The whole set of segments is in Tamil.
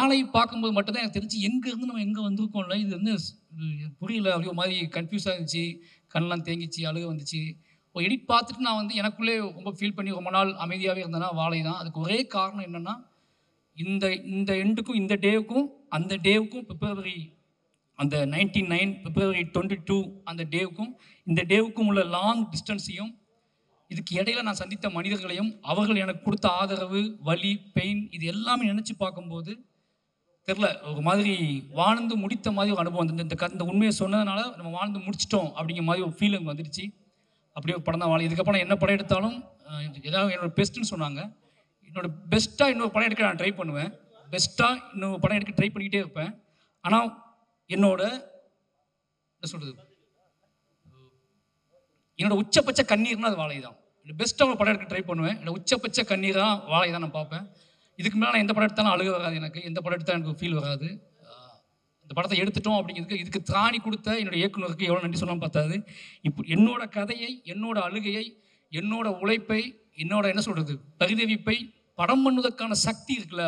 வாழை பார்க்கும்போது மட்டும் தான் எனக்கு தெரிஞ்சு எங்கேருந்து நம்ம எங்கே வந்திருக்கோம்ல, இது வந்து புரியல. அப்படியே ஒரு மாதிரி கன்ஃப்யூஸாக இருந்துச்சு, கண்ணெலாம் தேங்கிச்சு, அழுக வந்துச்சு. ஒரு எடிட் பார்த்துட்டு நான் வந்து எனக்குள்ளே ரொம்ப ஃபீல் பண்ணி ரொம்ப நாள் அமைதியாகவே இருந்தேன்னா வாழை தான். அதுக்கு ஒரே காரணம் என்னென்னா, இந்த இந்த எண்டுக்கும் இந்த டேவுக்கும் அந்த டேவுக்கும் பிப்ரவரி அந்த 99 பிப்ரவரி 22 அந்த டேவுக்கும் இந்த டேவுக்கும் உள்ள லாங் டிஸ்டன்ஸையும், இதுக்கு இடையில நான் சந்தித்த மனிதர்களையும், அவர்கள் எனக்கு கொடுத்த ஆதரவு, வலி, பெயின் இது எல்லாமே நினச்சி பார்க்கும்போது தெரில, ஒரு மாதிரி வாழ்ந்து முடித்த மாதிரி ஒரு அனுபவம் வந்து இந்த உண்மையை சொன்னதுனால நம்ம வாழ்ந்து முடிச்சிட்டோம் அப்படிங்கிற மாதிரி ஒரு ஃபீலிங் வந்துடுச்சு. அப்படியே ஒரு படம் தான் வாழை. இதுக்கப்புறம் என்ன படம் எடுத்தாலும் ஏதாவது என்னோட பெஸ்ட்டுன்னு சொன்னாங்க. என்னோட பெஸ்ட்டாக இன்னொரு படம் எடுக்க நான் ட்ரை பண்ணுவேன். பெஸ்ட்டாக இன்னொரு படம் எடுக்க ட்ரை பண்ணிக்கிட்டே இருப்பேன். ஆனால் என்னோட என்ன சொல்கிறது, என்னோட உச்சபட்ச கண்ணீர்னா அது வாழை தான். பெஸ்ட்டாக ஒரு படம் எடுக்க ட்ரை பண்ணுவேன். என்னோட உச்சபட்ச கண்ணீராக வாழை தான் நான் பார்ப்பேன். இதுக்கு மேலே நான் எந்த படம் எடுத்தாலும் அழுக வராது எனக்கு. எந்த படம் எடுத்தாலும் எனக்கு ஃபீல் வராது. இந்த படத்தை எடுத்துட்டோம் அப்படிங்கிறதுக்கு இதுக்கு திராணி கொடுத்த என்னோட இயக்குனருக்கு எவ்வளோ நன்றி சொன்னாலும் பார்த்தாது. இப்போ என்னோட கதையை, என்னோட அழுகையை, என்னோட உழைப்பை, என்னோட என்ன சொல்கிறது பரிதவிப்பை படம் பண்ணுவதற்கான சக்தி இருக்குல்ல.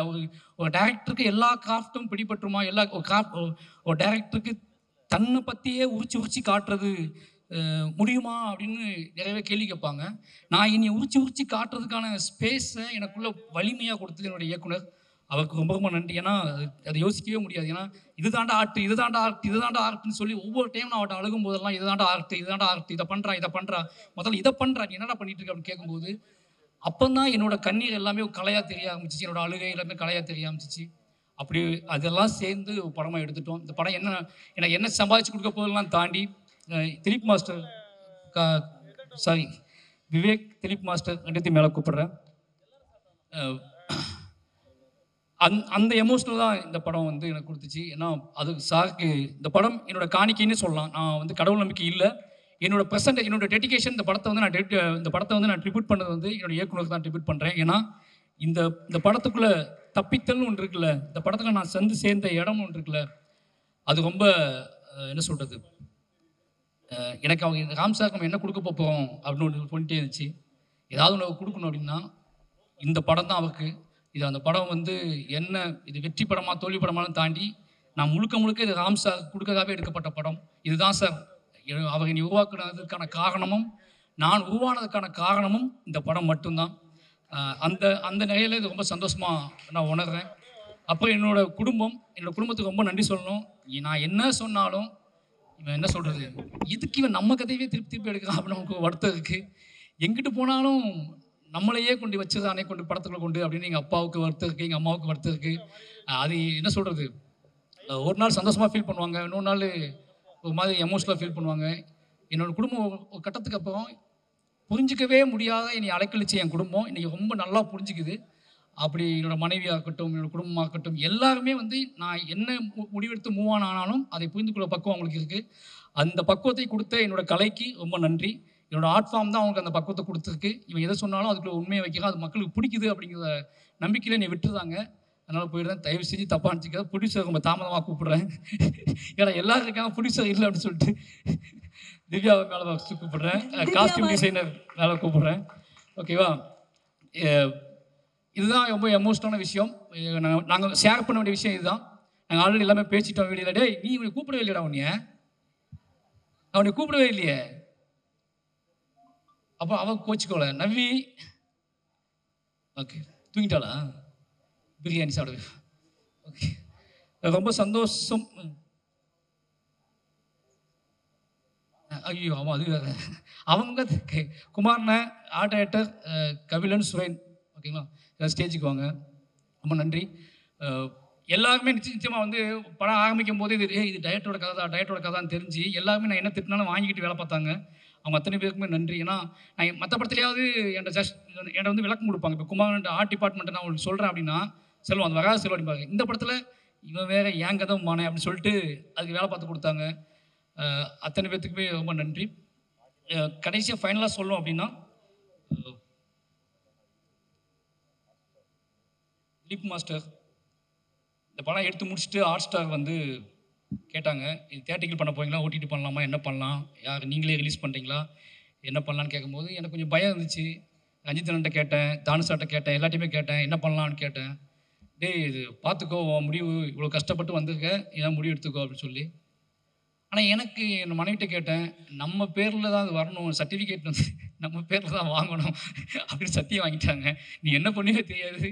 ஒரு டைரக்டருக்கு எல்லா கிராஃப்ட்டும் பிடிபட்டுருமா? ஒரு டைரக்டருக்கு தன்னை பற்றியே உரிச்சு காட்டுறது முடியுமா அப்படின்னு நிறையவே கேள்வி கேட்பாங்க. நான் இனி உரிச்சு காட்டுறதுக்கான ஸ்பேஸை எனக்குள்ள வலிமையாக கொடுத்தது என்னோட இயக்குனர். அவருக்கு ரொம்ப ரொம்ப நன்றி. ஏன்னா அதை யோசிக்கவே முடியாது. ஏன்னா இதுதாண்டா ஆர்ட்னு சொல்லி ஒவ்வொரு டைம் நான் அவட்ட அழுகும் போதெல்லாம் இதுதாண்டா ஆர்ட், இதை பண்ணுறா, முதல்ல இதை பண்ணுறா, நீ என்னடா பண்ணிட்டு இருக்க அப்படின்னு கேட்கும்போது அப்போ தான் என்னோட கண்ணீர் எல்லாமே கலையாக தெரிய ஆரம்பிச்சிச்சு. என்னோட அழுகை எல்லாமே கலையாக தெரிய ஆரம்பிச்சிச்சு. அப்படி அதெல்லாம் சேர்ந்து படமாக எடுத்துட்டோம். இந்த படம் எனக்கு என்ன சம்பாதிச்சு கொடுக்க போதெல்லாம் தாண்டி திலீப் மாஸ்டர் விவேக் திலீப் மாஸ்டர் ரெண்டுத்தையும் மேலே கூப்பிடுறேன். அந்த எமோஷனல் தான் இந்த படம் வந்து எனக்கு கொடுத்துச்சு. ஏன்னா அது சாருக்கு இந்த படம் என்னோட காணிக்கைன்னு சொல்லலாம். நான் வந்து கடவுள் நம்பிக்கை இல்லை, என்னோட ப்ரெசென்ட் என்னோட டெடிகேஷன். இந்த படத்தை வந்து நான் ட்ரிபியூட் பண்ணது வந்து என்னோட இயக்குனருக்கு தான் ட்ரிபியூட் பண்ணுறேன். ஏன்னா இந்த படத்துக்குள்ளே தப்பித்தல்னு ஒன்று இருக்குல்ல, இந்த படத்துக்குள்ள நான் சேர்ந்த இடம் ஒன்று இருக்குல்ல, அது ரொம்ப என்ன சொல்கிறது, எனக்கு அவங்க ராம்சார் நம்ம என்ன கொடுக்க போகிறோம் அப்படின்னு ஒன்று பண்ணிட்டே இருந்துச்சு. ஏதாவது ஒன்று கொடுக்கணும் அப்படின்னா இந்த படம் தான் அவருக்கு. இது அந்த படம் வந்து என்ன இது வெற்றி படமா தோல்வி படமானு தாண்டி நான் முழுக்க இது ராம்சார் கொடுக்கறதாகவே எடுக்கப்பட்ட படம். இதுதான் சார் அவர் என்னை உருவாக்குனதுக்கான காரணமும் நான் உருவானதுக்கான காரணமும் இந்த படம் மட்டும்தான். அந்த நிலையில் இது ரொம்ப சந்தோஷமாக நான் உணர்றேன். அப்புறம் என்னோட குடும்பத்துக்கு ரொம்ப நன்றி சொல்லணும். நான் என்ன சொன்னாலும் இவன் என்ன சொல்கிறது, இதுக்கு இவன் நம்ம கதையவே திருப்பி எடுக்கிறான் அப்படின்னு நமக்கு வருத்தம் இருக்குது. எங்கிட்டு போனாலும் நம்மளையே கொண்டு வச்சுதானே கொண்டு படத்துக்குள்ள கொண்டு அப்படின்னு எங்கள் அப்பாவுக்கு வருத்தம் இருக்குது, எங்கள் அம்மாவுக்கு வருத்தம் இருக்குது. அது என்ன சொல்கிறது, ஒரு நாள் சந்தோஷமாக ஃபீல் பண்ணுவாங்க, இன்னொரு நாள் ஒரு மாதிரி எமோஷனலாக ஃபீல் பண்ணுவாங்க. என்னோடய குடும்பம் ஒரு கட்டத்துக்கு அப்புறம் புரிஞ்சிக்கவே முடியாத என்னை அலைக்கழிச்சு என் குடும்பம் இன்றைக்கி ரொம்ப நல்லா புரிஞ்சுக்குது. அப்படி என்னோடய மனைவியாக இருக்கட்டும், என்னோடய குடும்பமாக இருக்கட்டும், எல்லாருமே வந்து நான் என்ன முடிவெடுத்து மூவ் ஆனாலும் அதை புரிந்து கொள்ள பக்குவம் அவங்களுக்கு இருக்குது. அந்த பக்குவத்தை கொடுத்த என்னோடய கலைக்கு ரொம்ப நன்றி. என்னோடய ஆர்ட் ஃபார்ம் தான் அவங்களுக்கு அந்த பக்குவத்தை கொடுத்துருக்கு. இவன் எதை சொன்னாலும் அதுக்குள்ள உண்மையை வைக்கிறான், அது மக்களுக்கு பிடிக்குது அப்படிங்கிற நம்பிக்கையில் என்னை விட்டுருந்தாங்க. அதனால் போயிடுறேன். தயவு செஞ்சு தப்பாக நினச்சிக்காத. ப்ரொடியூசர் ரொம்ப தாமதமாக கூப்பிட்றேன். ஏன்னா எல்லாரும் இருக்காங்க, ப்ரொடியூசர் இல்லை அப்படின்னு சொல்லிட்டு திவ்யாவை மேலே கூப்பிட்றேன், காஸ்டியூம் டிசைனர் மேலே கூப்பிட்றேன். ஓகேவா? இதுதான் ரொம்ப எமோஷனலான விஷயம். நாங்கள் ஷேர் பண்ண வேண்டிய விஷயம் இதுதான். நாங்கள் ஆல்ரெடி எல்லாமே பேசிட்டோம் வீடியோவில். டேய் நீ இவனை கூப்பிடவே இல்லைடா, அவனை கூப்பிடவே இல்லையே. அப்போ அவன் கோச்சிக்கோல நவ்வி ஓகே தூங்கிட்டாளா, பிரியாணி சாப்பிடுவே. ஓகே ரொம்ப சந்தோஷம். ஐயோ ஆமாம், அது வேறு. அவங்க குமார்ண்ண ஆர்ட் டைரக்டர், கபிலன், சுரேன். ஓகேங்களா, எல்லாம் ஸ்டேஜுக்கு வாங்க. ரொம்ப நன்றி. எல்லாருமே நிச்சயமாக வந்து படம் ஆரம்பிக்கும் போது இது டயட்டோட கதான்னு தெரிஞ்சு எல்லாருமே நான் என்ன திட்டினாலும் வாங்கிக்கிட்டு வேலை பார்த்தாங்க. அவங்க அத்தனை பேருக்குமே நன்றி. ஏன்னா நான் மற்ற படத்துலையாவது என்கிட்ட வந்து விளக்கம் கொடுப்பாங்க. இப்போ குமார் ஆர்ட் டிபார்ட்மெண்ட்டை நான் உங்களுக்கு சொல்கிறேன் அப்படின்னா செல்வம் அது வராது செல்வம் அப்படிம்பாங்க. இந்த படத்தில் இவன் வேறு ஏன் கதை மானே அப்படின்னு சொல்லிட்டு அதுக்கு வேலை பார்த்து கொடுத்தாங்க. அத்தனை பேர்த்துக்குமே ரொம்ப நன்றி. கடைசியாக ஃபைனலாக சொல்லணும் அப்படின்னா திலீப் மாஸ்டர் இந்த படம் எடுத்து முடிச்சுட்டு ஹாட் ஸ்டார் வந்து கேட்டாங்க, இது தியேட்டரிக்கல் பண்ண போறீங்களா, ஓடிடி பண்ணலாமா, என்ன பண்ணலாம், யார் நீங்களே ரிலீஸ் பண்ணுறீங்களா, என்ன பண்ணலான்னு கேட்கும்போது எனக்கு கொஞ்சம் பயம் இருந்துச்சு. ரஞ்சித் அண்ணன்ட்ட கேட்டேன், தானு சார்ட்ட கேட்டேன், எல்லாத்தையுமே கேட்டேன், என்ன பண்ணலான்னு கேட்டேன். டேய் இது பார்த்துக்கோ, உன் முடிவு இவ்வளோ கஷ்டப்பட்டு வந்திருக்க, ஏன் முடிவு எடுத்துக்கோ அப்படின்னு சொல்லி. ஆனா எனக்கு என் மனைவிட்ட கேட்டேன், நம்ம பேர்ல தான் அது வரணும், சர்டிஃபிகேட் வந்து நம்ம பேர்ல தான் வாங்கணும் அப்படின்னு சத்தியம் வாங்கிட்டாங்க. நீ என்ன பண்ணுவியோ தெரியாது,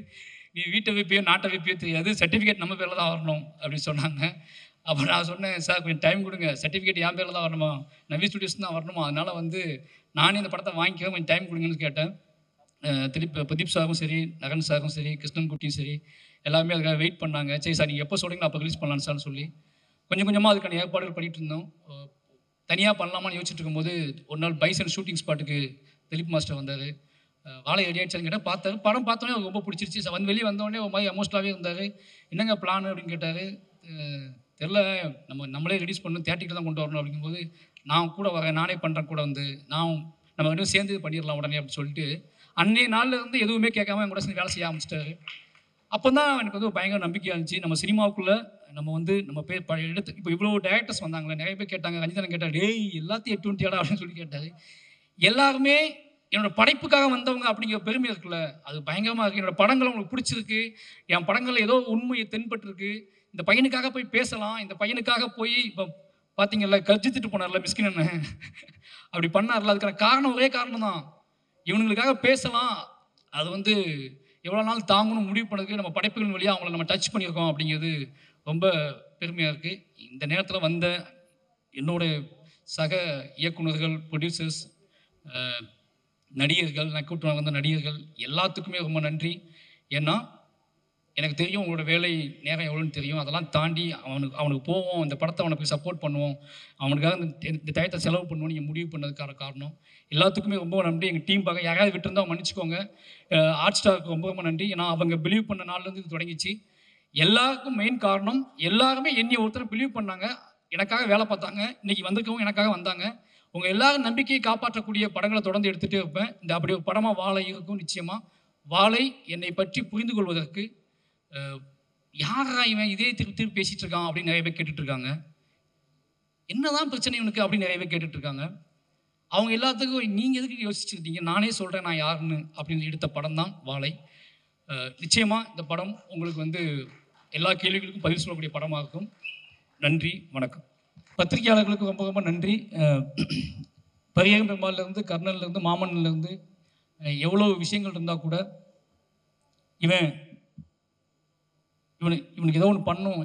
நீ வீட்டை வைப்பியோ நாட்டை வைப்பியோ தெரியாது, சர்டிஃபிகேட் நம்ம பேர்ல தான் வரணும் அப்படின்னு சொன்னாங்க. அப்போ நான் சொன்னேன், சார் கொஞ்சம் டைம் கொடுங்க, சர்டிஃபிகேட் என் பேர்ல தான் வரணுமா, நவி ஸ்டுடியோஸ் தான் வரணுமா, அதனால வந்து நானே இந்த படத்தை வாங்கிக்கிறேன், கொஞ்சம் டைம் கொடுங்கன்னு கேட்டேன். பிரதீப் சாரும் சரி, நகன் சாரும் சரி, கிருஷ்ணன் குட்டியும் சரி, எல்லாருமே அதுக்காக வெயிட் பண்ணாங்க. சரி சார் நீங்கள் எப்போ சொல்கிறீங்களோ அப்போ ரிலீஸ் பண்ணலான்னு சார்னு சொல்லி கொஞ்சம் கொஞ்சமாக அதுக்கான ஏற்பாடுகள் பண்ணிட்டு இருந்தோம். தனியாக பண்ணலாமான்னு யோசிச்சுட்டு இருக்கும்போது ஒரு நாள் பைசன் ஷூட்டிங் ஸ்பாட்டுக்கு திலீப் மாஸ்டர் வந்தார். வாழை ரெடி ஆகிடுச்சான்னு கேட்டால் பார்த்தாரு. படம் பார்த்தோன்னே அவருக்கு ரொம்ப பிடிச்சிருச்சு. வந்து வெளியே வந்தோடனே ஒரு மாதிரி எமோஷனலாகவே இருந்தார். என்னங்க பிளான் அப்படின்னு கேட்டார். தெரில, நம்மளே ரிலீஸ் பண்ணணும், தேட்டருக்கு தான் கொண்டு வரணும் அப்படிங்கும்போது நான் கூட வரேன், நானே பண்ணுறேன் கூட வந்து நம்ம ரெண்டும் சேர்ந்து பண்ணிடலாம் உடனே அப்படின்னு சொல்லிட்டு அன்றைய நாளில் இருந்து எதுவுமே கேட்காம என் கூட சேர்ந்து வேலை செய்ய ஆரம்பிச்சிட்டாரு. அப்போ தான் எனக்கு வந்து பயங்கர நம்பிக்கையாக இருந்துச்சு. நம்ம சினிமாவுக்குள்ளே நம்ம வந்து நம்ம பேர் எடுத்து இப்போ இவ்வளோ டேரக்டர்ஸ் வந்தாங்களே, நிறைய பேர் கேட்டாங்க. ரஞ்சிதன் கேட்டார், டேய் எல்லாத்தையும் 820 அப்படின்னு சொல்லி கேட்டார். எல்லாருமே என்னோட படைப்புக்காக வந்தவங்க அப்படிங்கிற பெருமை இருக்குல்ல, அது பயங்கரமாக இருக்குது. என்னோடய படங்கள் உங்களுக்கு பிடிச்சிருக்கு, என் படங்களில் ஏதோ உண்மை தென்பட்டுருக்கு, இந்த பையனுக்காக போய் பேசலாம், இந்த பையனுக்காக போய் இப்போ பார்த்தீங்கல்ல கர்ஜித்துட்டு போனார்ல மிஸ்கின் அண்ணன் அப்படி பண்ணார்ல, அதுக்கான காரணம் ஒரே காரணம் தான், இவனுங்களுக்காக பேசலாம், அது வந்து எவ்வளோ நாள் தாங்கணும் முடிவு பண்ணதுக்கு நம்ம படைப்புகள் வழியாக அவங்கள நம்ம டச் பண்ணியிருக்கோம் அப்படிங்கிறது ரொம்ப பெருமையாக இருக்குது. இந்த நேரத்தில் வந்த என்னோட சக இயக்குநர்கள், ப்ரொடியூசர்ஸ், நடிகர்கள், நான் கூப்பிட்டு வந்த நடிகர்கள் எல்லாத்துக்குமே ரொம்ப நன்றி. ஏன்னா எனக்கு தெரியும் உங்களோட வேலை நேரம் எவ்வளோன்னு தெரியும். அதெல்லாம் தாண்டி அவனுக்கு போவோம், இந்த படத்தை அவனுக்கு சப்போர்ட் பண்ணுவோம், அவனுக்காக இந்த டயத்தை செலவு பண்ணுவோம் நீங்கள் முடிவு பண்ணதுக்கான காரணம் எல்லாத்துக்குமே ரொம்ப நன்றி. எங்கள் டீம் பார்க்க யாராவது விட்டுருந்தால் மன்னிச்சுக்கோங்க. ஹாட் ஸ்டாருக்கு ரொம்ப ரொம்ப நன்றி. ஏன்னா அவங்க பிலீவ் பண்ண நாள்லேருந்து இது தொடங்கிச்சு. எல்லாருக்கும் மெயின் காரணம் எல்லாருமே என்னை ஒருத்தர் பிலீவ் பண்ணாங்க, எனக்காக வேலை பார்த்தாங்க. இன்றைக்கி வந்திருக்கவங்க எனக்காக வந்தாங்க. உங்கள் எல்லாரும் நம்பிக்கையை காப்பாற்றக்கூடிய படங்களை தொடர்ந்து எடுத்துகிட்டே இருப்பேன். இந்த அப்படி ஒரு படமாக வாழை இருக்கும். நிச்சயமாக வாழை என்னை பற்றி புரிந்து கொள்வதற்கு யாரா இவன் இதே திருப்பி திருப்பி பேசிகிட்டு இருக்கான் அப்படின்னு நிறைய பேர் கேட்டுட்ருக்காங்க. என்னதான் பிரச்சனை இவனுக்கு அப்படின்னு நிறைய பேர் கேட்டுட்ருக்காங்க. அவங்க எல்லாத்துக்கும் நீங்கள் எதுக்கு யோசிச்சுருக்கீங்க, நானே சொல்கிறேன் நான் யாருன்னு அப்படின்னு எடுத்த படம் தான் வாழை. நிச்சயமாக இந்த படம் உங்களுக்கு வந்து எல்லா கேள்விகளுக்கும் பதில் சொல்லக்கூடிய படமாக இருக்கும். நன்றி, வணக்கம். பத்திரிகையாளர்களுக்கு ரொம்ப ரொம்ப நன்றி. பரியகம் பெருமாள்லேருந்து, கர்னல்லேருந்து, மாமன்லேருந்து எவ்வளோ விஷயங்கள் இருந்தால் கூட இவனுக்கு ஏதோ ஒன்று பண்ணும்,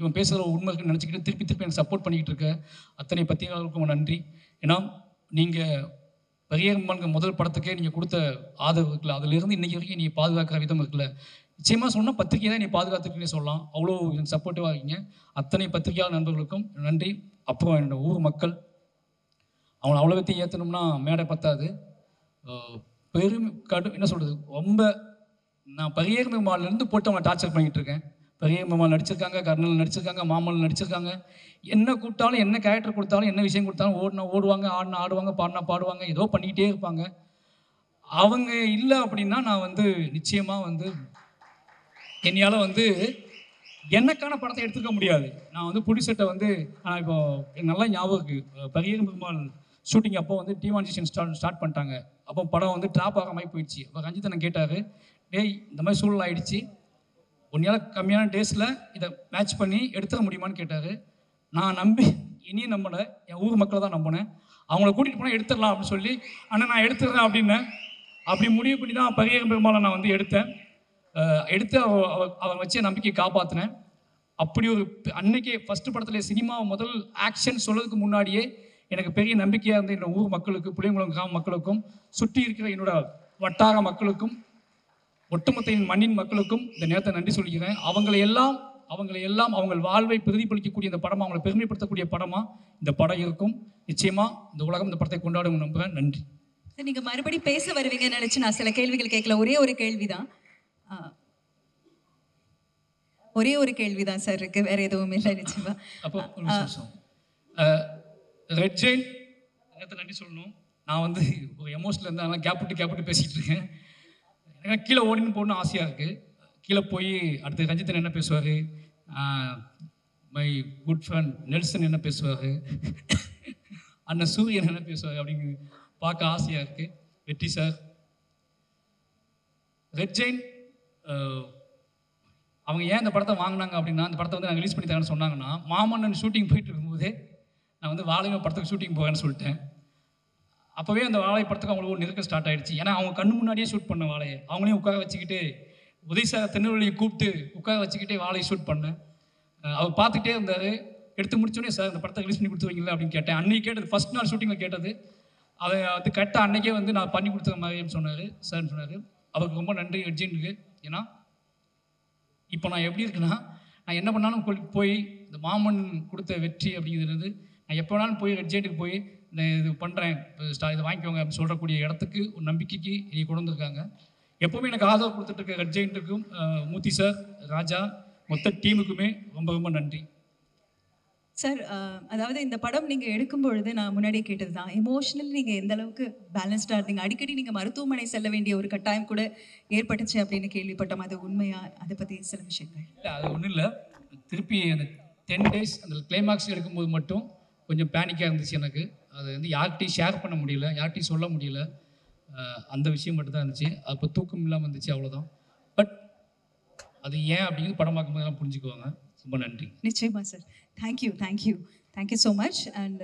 இவன் பேசுகிற உண்மை இருக்குன்னு நினச்சிக்கிட்டு திருப்பி திருப்பி எனக்கு சப்போர்ட் பண்ணிக்கிட்டு இருக்க அத்தனை பத்திரிகையாளர்களுக்கும் நன்றி. ஏன்னா நீங்கள் பரியகம்மானுக்கு முதல் படத்துக்கே நீங்கள் கொடுத்த ஆதரவு இருக்குல்ல, அதிலிருந்து இன்றைக்கி வரைக்கும் நீ பாதுகாக்கிற விதம் இருக்குல்ல, நிச்சயமாக சொன்னால் பத்திரிகை தான் நீ பாதுகாத்துக்குன்னே சொல்லலாம். அவ்வளோ எனக்கு சப்போர்ட்டிவாக இருக்கீங்க. அத்தனை பத்திரிகையாளர் நண்பர்களுக்கும் நன்றி. அப்புறம் என்னோட ஊர் மக்கள், அவங்கள அவ்வளோ பற்றி ஏற்றணும்னா மேடை பத்தாது. என்ன சொல்கிறது, ரொம்ப நான் பரியேறும் பெருமாள்லேருந்து போட்டு அவங்களை டார்ச்சர் பண்ணிகிட்டு இருக்கேன். பரியேறும் பெருமாள் நடிச்சிருக்காங்க, கர்னல் நடிச்சிருக்காங்க, மாமல் நடிச்சிருக்காங்க. என்ன கூப்பிட்டாலும், என்ன கேரக்டர் கொடுத்தாலும், என்ன விஷயம் கொடுத்தாலும் ஓடுவாங்க, ஆடுவாங்க, பாடுவாங்க, ஏதோ பண்ணிக்கிட்டே இருப்பாங்க. அவங்க இல்லை அப்படின்னா நான் வந்து நிச்சயமாக வந்து என்னையால் வந்து எனக்கான படத்தை எடுத்துக்க முடியாது. நான் வந்து ப்ரொடியூசர்கிட்ட வந்து இப்போ எனக்கு நல்லா ஞாபகம் இருக்குது, பரியேறும் பெருமாள் ஷூட்டிங் அப்போ வந்து டிமான்சேஷன் ஸ்டார்ட் பண்ணிட்டாங்க. அப்போ படம் வந்து ட்ராப் ஆக மாதிரி போயிடுச்சு. அப்போ ரஞ்சிதன் கேட்டார், டேய் இந்த மாதிரி சூழல் ஆகிடுச்சு, ஒன்றால் கம்மியான டேஸில் இதை மேட்ச் பண்ணி எடுத்துட முடியுமான்னு கேட்டார். நான் இனியும் நம்பினேன், என் ஊர் மக்களை தான் நம்பினேன். அவங்கள கூட்டிகிட்டு போனால் எடுத்துடலாம் அப்படின்னு சொல்லி, ஆனால் நான் எடுத்துடுறேன் அப்படின்னேன். அப்படி முடிவு பண்ணி தான் பரியேறும் பெருமாளை நான் வந்து எடுத்து அவன் வச்ச நம்பிக்கையை காப்பாற்றினேன். அப்படி ஒரு அன்னைக்கே ஃபஸ்ட்டு படத்தில் சினிமா முதல் ஆக்ஷன் சொல்கிறதுக்கு முன்னாடியே எனக்கு பெரிய நம்பிக்கையாக இருந்த என்னோட ஊர் மக்களுக்கு, புளியங்குளம் கிராம மக்களுக்கும், சுற்றி இருக்கிற என்னோட வட்டார மக்களுக்கும், ஒட்டுமொத்த மண்ணின் மக்களுக்கும் இந்த நேரத்தை நன்றி சொல்லிக்கிறேன். அவங்களை எல்லாம் அவங்க வாழ்வை பிரதிபலிக்கக்கூடிய இந்த படமாக, அவங்களை பெருமைப்படுத்தக்கூடிய படமாக இந்த படம் இருக்கும். நிச்சயமாக இந்த உலகம் இந்த படத்தை கொண்டாடும் நம்புகிறேன். நன்றி. நீங்கள் மறுபடியும் பேச வருவீங்கன்னு நினச்சி நான் சில கேள்விகள் கேட்கல. ஒரே ஒரு கேள்வி தான் சார் இருக்கு, வேற எதுவும் இல்லை. நிச்சயமா அப்போ ரெட் ஜெயின் நேரத்தை நன்றி சொல்லணும். நான் வந்து ஒரு எமோஷனில் இருந்தால் கேப்பிட்டு பேசிகிட்டு இருக்கேன். எனக்கு கீழே ஓடின்னு போகணுன்னு ஆசையாக இருக்குது. கீழே போய் அடுத்து ரஞ்சித்தன் என்ன பேசுவார், மை குட் ஃப்ரெண்ட் நெல்சன் என்ன பேசுவார், அண்ணன் சூரியன் என்ன பேசுவார் அப்படின்னு பார்க்க ஆசையாக இருக்குது. வெற்றி சார், ரெட் ஜெயின் அவங்க ஏன் இந்த படத்தை வாங்கினாங்க அப்படின்னா, அந்த படத்தை வந்து நாங்கள் ரிலீஸ் பண்ணி தரேன்னு சொன்னாங்கன்னா, மாமன்னன் ஷூட்டிங் போயிட்டு இருக்கும்போதே நான் வந்து வாழையோ படத்துக்கு ஷூட்டிங் போவேன்னு சொல்லிட்டேன். அப்போவே அந்த வாழை படத்துக்கு அவங்களுக்கு ஒரு நெருக்கம் ஸ்டார்ட் ஆயிடுச்சு. ஏன்னா அவங்க கண்ணு முன்னாடியே ஷூட் பண்ண வாழையை அவங்களையும் உட்கார வச்சுக்கிட்டு உதய் சார் திருநெல்வேலியை கூப்பிட்டு உட்கார வச்சுக்கிட்டே வாழையை ஷூட் பண்ணேன். அவர் பார்த்துட்டே இருந்தார். எடுத்து முடிச்சோடனே சார் இந்த படத்தை ரிலீஸ் பண்ணி கொடுத்துருவீங்களா அப்படின்னு கேட்டேன். அன்னைக்கு கேட்டது ஃபர்ஸ்ட் நாள் ஷூட்டிங்கில் கேட்டது. அதை வந்து கரெக்டாக அன்னைக்கே வந்து நான் பண்ணி கொடுத்த மாதிரின்னு சொன்னார் சார்ன்னு சொன்னார். அவருக்கு ரொம்ப நன்றி அர்ஜென்ட்டுக்கு. ஏன்னா இப்போ நான் எப்படி இருக்குன்னா, நான் என்ன பண்ணாலும் போய் இந்த மாமன் கொடுத்த வெற்றி அப்படிங்கிறது நான் எப்போ வேணாலும் போய் அர்ஜென்ட்டுக்கு போய் இந்த இது பண்ணுறேன் இதை வாங்கிக்கோங்க அப்படின்னு சொல்கிறக்கூடிய இடத்துக்கு ஒரு நம்பிக்கைக்கு என்னை கொண்டு வந்திருக்காங்க. எப்போவுமே எனக்கு ஆதரவு கொடுத்துட்டு இருக்க அர்ஜென்ட்டுக்கும் மூர்த்தி சார், ராஜா, மொத்த டீமுக்குமே ரொம்ப ரொம்ப நன்றி. சார், அதாவது இந்த படம் நீங்க எடுக்கும் பொழுது நான் முன்னாடியே கேட்டது தான், எமோஷனலி நீங்க எந்த அளவுக்கு பேலன்ஸ்டா இருந்தீங்க? அடிக்கடி நீங்க மருத்துவமனை செல்ல வேண்டிய ஒரு கட்டாயம் கூட ஏற்பட்டுச்சு அப்படின்னு கேள்விப்பட்டோம். அது உண்மையா? அதை பத்தி சில விஷயங்கள். இல்லை அது ஒன்றும் இல்லை. திருப்பி அந்த 10 டேஸ் அந்த கிளைமாக்ஸ் எடுக்கும்போது மட்டும் கொஞ்சம் பேனிக்காக இருந்துச்சு எனக்கு. அது வந்து யார்கிட்டையும் ஷேர் பண்ண முடியல, யார்கிட்டையும் சொல்ல முடியல. அந்த விஷயம் மட்டும் தான் இருந்துச்சு. அப்போ தூக்கம் இல்லாமல் இருந்துச்சு, அவ்வளோதான். பட் அது ஏன் அப்படிங்கிறது படம் பார்க்கும்போது எல்லாம் புரிஞ்சுக்குவாங்க. ரொம்ப நன்றி. நிச்சயமா sir. Thank you so much. And